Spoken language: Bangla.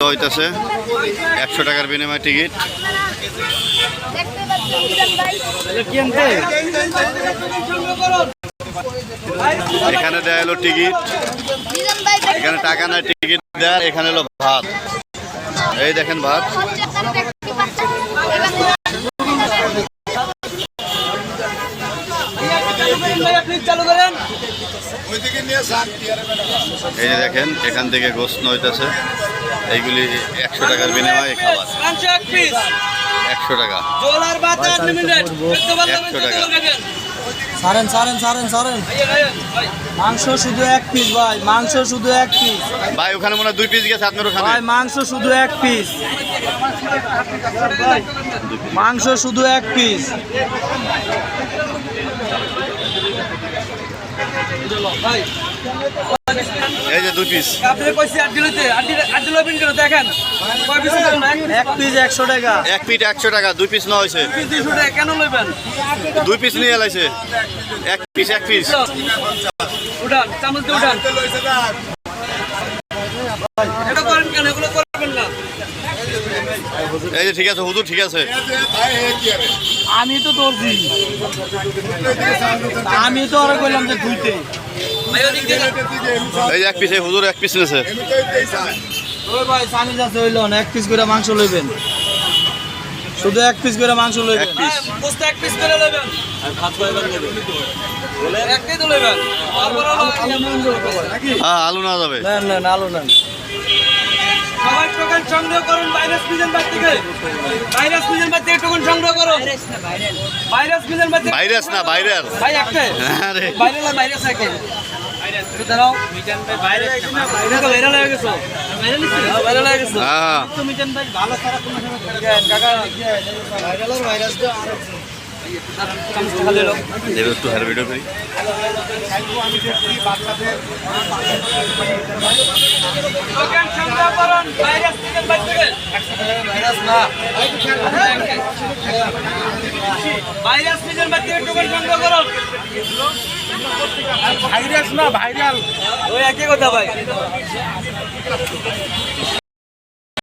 হইতেছে 100 টাকার বিনিময়ে টিকিট। এখানে দেয়া হলো টিকিট, এখানে টাকা নাই, টিকিট দেয়। এখানে হলো ভাত, এই দেখেন ভাত। এই যে দেখেন এখান থেকে গোস্ত হইতেছে, এইগুলি 100 টাকার বিনিময়ে খাবার। 100 টাকা, 100 টাকা। সারেন সারেন সারেন সারেন। মাংস শুধু 1 পিস ভাই, মাংস শুধু 1 পিস ভাই। ওখানে মনে হয় 2 পিস গেছে আপনার ওখানে। ভাই মাংস শুধু 1 পিস, মাংস শুধু 1 পিস। এই যে 2 পিস। আপনি কইছি আড্ডি লইতে, আড্ডি লইবেন কেন দেখেন। কয় পিস আছে না? 1 পিস 100 টাকা। 1 পিস 100 টাকা, 2 পিস না হইছে। 200 টাকা কেন লইবেন? 2 পিস নিয়ে লাইছে। 1 পিস 1 পিস। উঠান, চামচ দিয়ে উঠান। এটা করেন কেন? এগুলো করবেন না। এই যে ঠিক আছে হুজুর, ঠিক আছে। আমি তো ধরছি, আমি তো আরো কইলাম যে দুইতে। এই যে 1 পিস, এই হুজুর 1 পিস নেছে। ওই ভাই সানি যাচ্ছে হইল না, 1 পিস করে মাংস লইবেন, শুধু 1 পিস করে মাংস লইবেন। 1 পিস, গোস্ত 1 পিস করে লইবেন। আর ভাত কয়বার লইবেন? বলে একটাই তো লইবেন। হ্যাঁ আলু না যাবে। না না আলু নেন। সবাই টোকেন সংগ্রহ করুন ভাইরাস মিজান বাদ থেকে। ভাইরাস মিজান বাদ থেকে টোকেন সংগ্রহ করুন। ভাইরাস মিজান বাদ থেকে। ভাইরাস না ভাইরাল। ভাই একটাই। আরে ভাইরাল আর ভাইরাস একই। একটু দাঁড়াও। মিজান ভাই ভাইরাস না। ভাইরাল হয়ে গেছে। ভাইরাল হয়ে গেছে। হ্যাঁ তো মিজান ভাই ভালো সারা কোনো কাকা ভাইরাল আর ভাইরাস তো আর দেবে একটু হার ভিডিও করি। টোকেন সংগ্রহ করুন ভাইরাস মিজান বাদ থেকে। ভাইরাস না। ভাইরাস মিজান বাদ থেকে টোকেন সংগ্রহ করুন। ভাইরাস না ভাইরাল, ওই একই কথা ভাই।